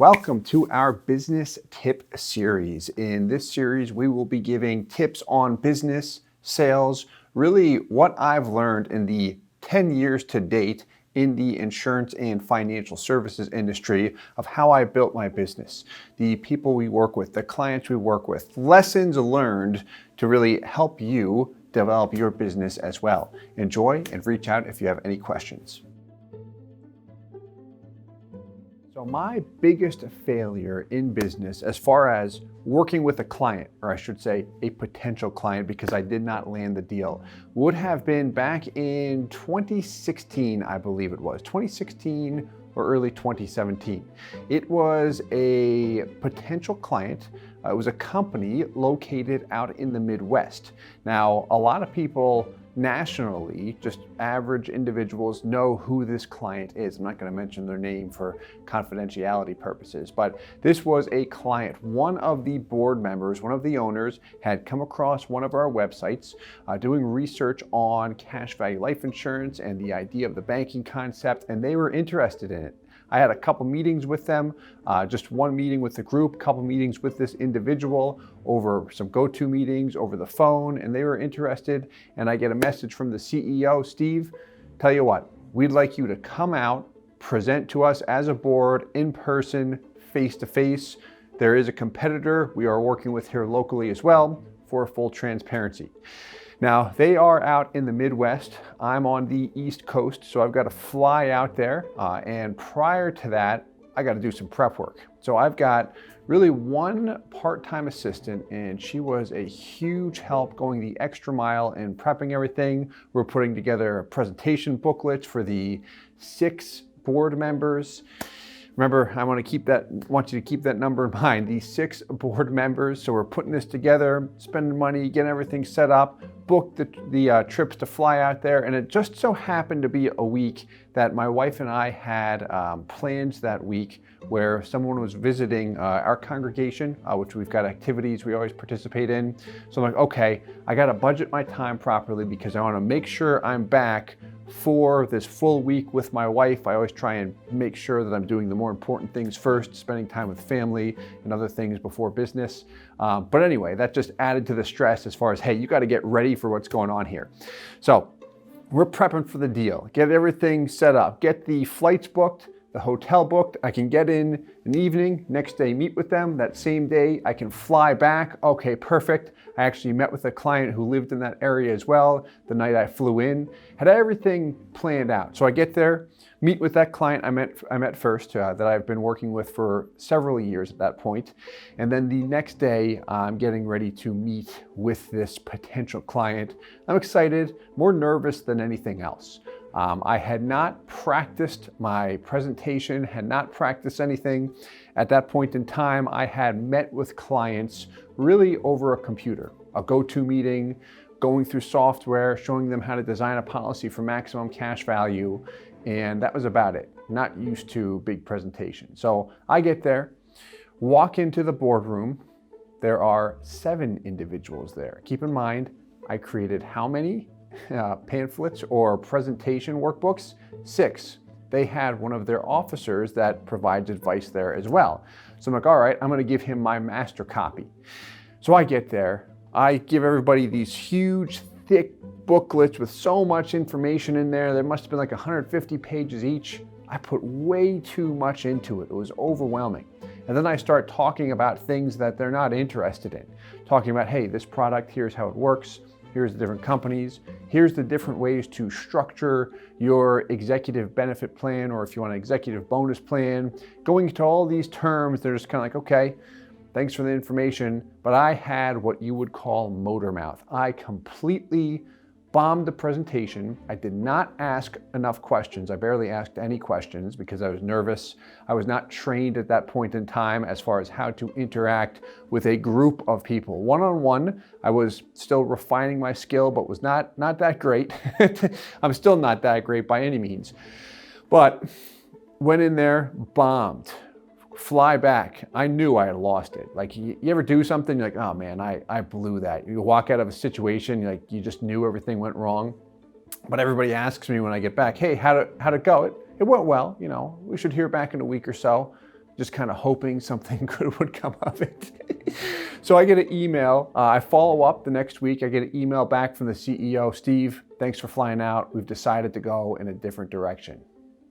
Welcome to our business tip series. In this series, we will be giving tips on business, sales, really what I've learned in the 10 years to date in the insurance and financial services industry of how I built my business, the people we work with, the clients we work with, lessons learned to really help you develop your business as well. Enjoy and reach out if you have any questions. So my biggest failure in business as far as working with a client, or I should say a potential client because I did not land the deal, would have been back in 2016, I believe it was, 2016 or early 2017. It was a potential client. It was a company located out in the Midwest. Now, a lot of people nationally, just average individuals, know who this client is. I'm not going to mention their name for confidentiality purposes, but this was a client. One of the board members, one of the owners, had come across one of our websites doing research on cash value life insurance and the idea of the banking concept, and they were interested in it. I had a couple meetings with them, just one meeting with the group, couple meetings with this individual over some go-to meetings over the phone, and they were interested. And I get a message from the CEO, Steve, tell you what, we'd like you to come out, present to us as a board, in person, face-to-face. There is a competitor we are working with here locally as well for full transparency. Now, they are out in the Midwest. I'm on the East Coast, so I've got to fly out there. And prior to that, I got to do some prep work. So I've got really one part-time assistant, and she was a huge help going the extra mile in prepping everything. We're putting together presentation booklets for the 6 board members. Remember, I want you to keep that number in mind, the 6 board members. So we're putting this together, spending money, getting everything set up, booked the trips to fly out there. And it just so happened to be a week that my wife and I had plans that week where someone was visiting our congregation, which we've got activities we always participate in. So I'm like, okay, I got to budget my time properly because I want to make sure I'm back for this full week with my wife. I always try and make sure that I'm doing the more important things first, spending time with family and other things before business. But anyway, that just added to the stress as far as, hey, you got to get ready for what's going on here. So we're prepping for the deal, get everything set up, get the flights booked, the hotel booked. I can get in an evening, next day meet with them. That same day I can fly back. Okay, perfect. I actually met with a client who lived in that area as well the night I flew in. Had everything planned out. So I get there, meet with that client I met first that I've been working with for several years at that point. And then the next day I'm getting ready to meet with this potential client. I'm excited, more nervous than anything else. I had not practiced my presentation, had not practiced anything. At that point in time, I had met with clients really over a computer, a go-to meeting, going through software, showing them how to design a policy for maximum cash value, and that was about it. Not used to big presentation. So I get there, walk into the boardroom. There are 7 individuals there. Keep in mind, I created how many pamphlets or presentation workbooks? 6. They had one of their officers that provides advice there as well. So I'm like, all right, I'm going to give him my master copy. So I get there, I give everybody these huge, thick booklets with so much information in there. There must have been like 150 pages each. I put way too much into it. It was overwhelming. And then I start talking about things that they're not interested in. Talking about, hey, this product, here's how it works. Here's the different companies. Here's the different ways to structure your executive benefit plan, or if you want an executive bonus plan. Going into all these terms, they're just kind of like, okay, thanks for the information. But I had what you would call motor mouth. I completely bombed the presentation. I did not ask enough questions. I barely asked any questions because I was nervous. I was not trained at that point in time as far as how to interact with a group of people. One-on-one, I was still refining my skill, but was not that great. I'm still not that great by any means. But went in there, bombed. Fly back. I knew I had lost it. Like, you ever do something, you're like, oh man, I blew that. You walk out of a situation, you just knew everything went wrong. But everybody asks me when I get back, hey, how'd it go? It went well, we should hear back in a week or so. just kind of hoping something good would come of it. So I get an email. I follow up the next week. I get an email back from the CEO, Steve, thanks for flying out. We've decided to go in a different direction.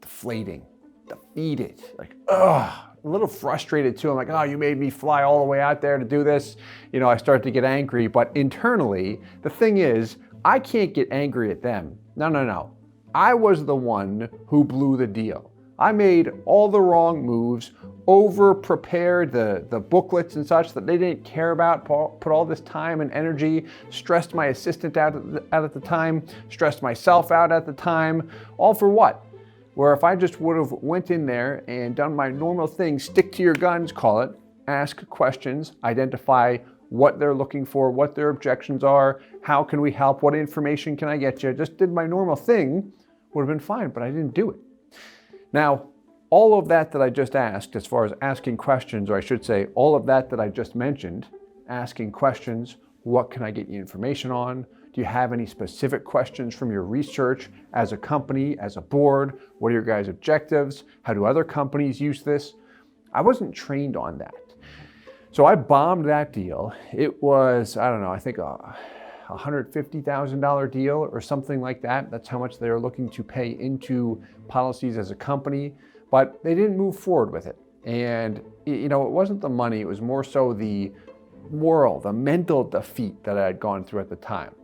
Deflating, defeated, like, ugh. A little frustrated too. I'm like, oh, you made me fly all the way out there to do this. I start to get angry, but internally, the thing is, I can't get angry at them. No. I was the one who blew the deal. I made all the wrong moves, over-prepared the booklets and such that they didn't care about, put all this time and energy, stressed my assistant out at the time, stressed myself out at the time, all for what? Where if I just would have went in there and done my normal thing, stick to your guns, call it, ask questions, identify what they're looking for, what their objections are, how can we help, what information can I get you, just did my normal thing, would have been fine, but I didn't do it. Now, all of that I just asked, as far as asking questions, or I should say, all of that I just mentioned, asking questions, what can I get you information on? Do you have any specific questions from your research as a company, as a board? What are your guys' objectives? How do other companies use this? I wasn't trained on that. So I bombed that deal. It was, I don't know, I think a $150,000 deal or something like that. That's how much they were looking to pay into policies as a company, but they didn't move forward with it. And it wasn't the money, it was more so the moral, the mental defeat that I had gone through at the time.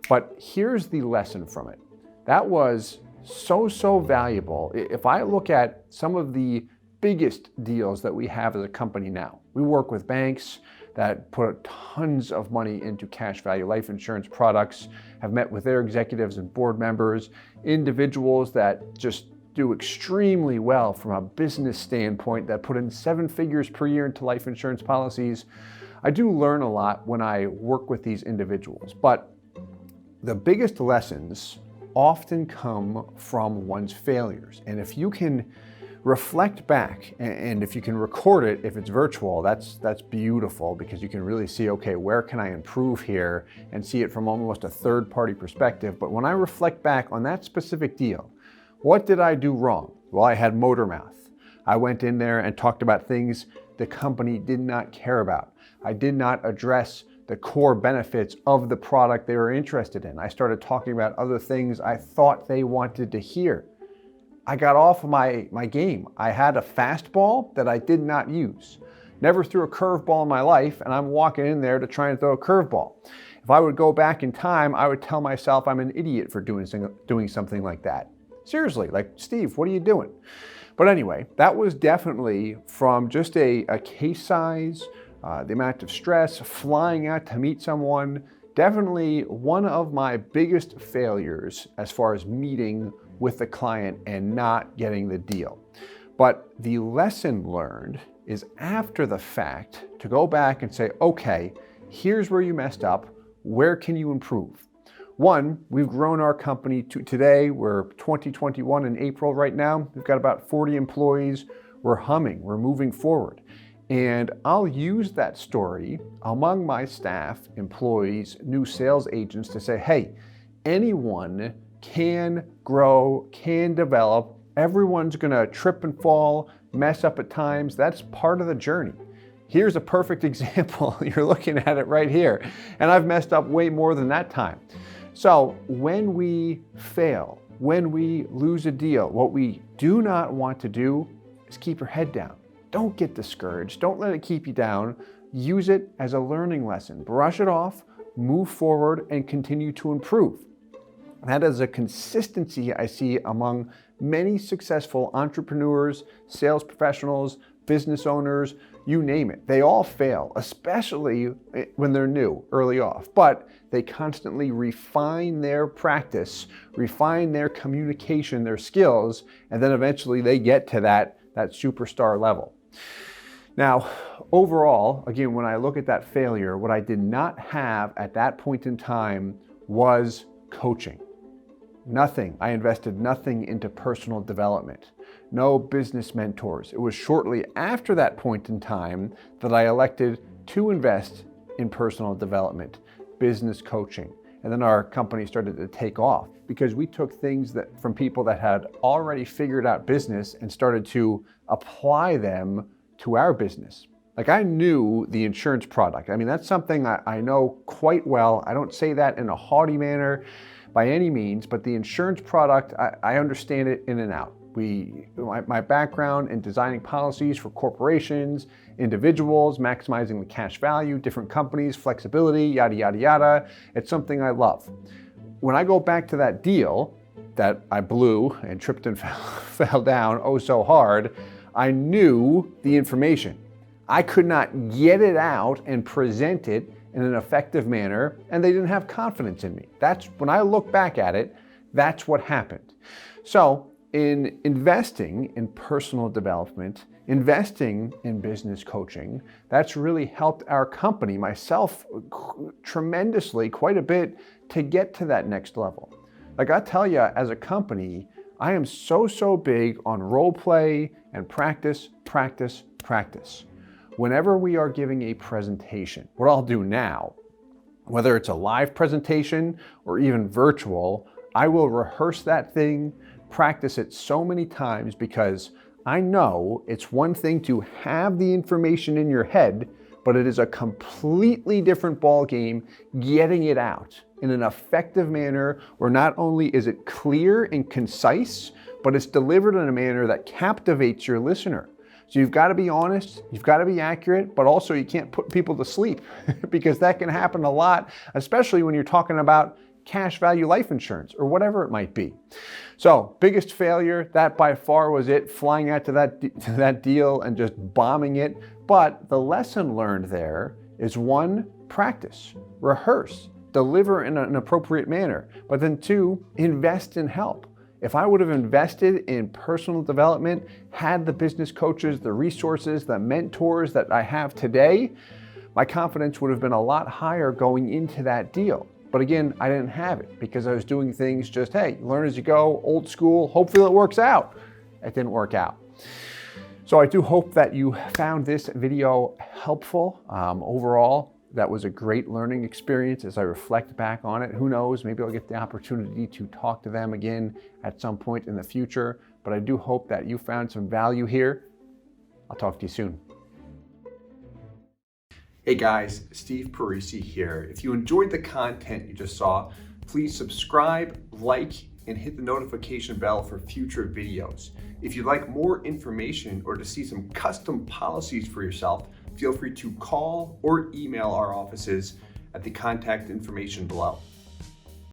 But here's the lesson from it. That was so valuable. If I look at some of the biggest deals that we have as a company now, we work with banks that put tons of money into cash value life insurance products, have met with their executives and board members, individuals that just do extremely well from a business standpoint that put in 7 figures per year into life insurance policies. I do learn a lot when I work with these individuals, but the biggest lessons often come from one's failures. And if you can reflect back, and if you can record it, if it's virtual, that's beautiful, because you can really see, okay, where can I improve here, and see it from almost a third-party perspective. But when I reflect back on that specific deal, what did I do wrong? Well, I had motor mouth. I went in there and talked about things the company did not care about. I did not address the core benefits of the product they were interested in. I started talking about other things I thought they wanted to hear. I got off of my game. I had a fastball that I did not use. Never threw a curveball in my life, and I'm walking in there to try and throw a curveball. If I would go back in time, I would tell myself I'm an idiot for doing something like that. Seriously, like, Steve, what are you doing? But anyway, that was definitely from just a case size, the amount of stress, flying out to meet someone, definitely one of my biggest failures as far as meeting with the client and not getting the deal. But the lesson learned is after the fact to go back and say, okay, here's where you messed up. Where can you improve? One, we've grown our company to today. We're 2021 in April right now. We've got about 40 employees. We're humming, we're moving forward. And I'll use that story among my staff, employees, new sales agents to say, hey, anyone can grow, can develop. Everyone's gonna trip and fall, mess up at times. That's part of the journey. Here's a perfect example. You're looking at it right here. And I've messed up way more than that time. So when we fail, when we lose a deal, what we do not want to do is keep your head down. Don't get discouraged. Don't let it keep you down. Use it as a learning lesson. Brush it off, move forward, and continue to improve. That is a consistency I see among many successful entrepreneurs, sales professionals, business owners, you name it. They all fail, especially when they're new, early off. But they constantly refine their practice, refine their communication, their skills, and then eventually they get to that superstar level. Now, overall, again, when I look at that failure, what I did not have at that point in time was coaching. Nothing. I invested nothing into personal development. No business mentors. It was shortly after that point in time that I elected to invest in personal development, business coaching. And then our company started to take off because we took things from people that had already figured out business and started to apply them to our business. Like, I knew the insurance product. I mean, that's something I know quite well. I don't say that in a haughty manner by any means, but the insurance product, I understand it in and out. My background in designing policies for corporations, individuals, maximizing the cash value, different companies, flexibility, yada, yada, yada. It's something I love. When I go back to that deal that I blew and tripped and fell down oh so hard, I knew the information. I could not get it out and present it in an effective manner, and they didn't have confidence in me. That's when I look back at it, that's what happened. So in investing in personal development, investing in business coaching, that's really helped our company, myself, tremendously, quite a bit, to get to that next level. Like, I tell you, as a company, I am so big on role play and practice. Whenever we are giving a presentation, what I'll do now, whether it's a live presentation or even virtual, I will rehearse that thing, practice it so many times, because I know it's one thing to have the information in your head, but it is a completely different ball game getting it out in an effective manner where not only is it clear and concise, but it's delivered in a manner that captivates your listener. So you've got to be honest, you've got to be accurate, but also you can't put people to sleep because that can happen a lot, especially when you're talking about cash value life insurance or whatever it might be. So biggest failure, that by far was it, flying out to that deal and just bombing it. But the lesson learned there is, one, practice, rehearse, deliver in an appropriate manner, but then two, invest in help. If I would have invested in personal development, had the business coaches, the resources, the mentors that I have today, my confidence would have been a lot higher going into that deal. But again, I didn't have it because I was doing things just, hey, learn as you go, old school, hopefully it works out. It didn't work out. So I do hope that you found this video helpful. Overall, that was a great learning experience as I reflect back on it. Who knows, maybe I'll get the opportunity to talk to them again at some point in the future. But I do hope that you found some value here. I'll talk to you soon. Hey guys, Steve Parisi here. If you enjoyed the content you just saw, please subscribe, like, and hit the notification bell for future videos. If you'd like more information or to see some custom policies for yourself, feel free to call or email our offices at the contact information below.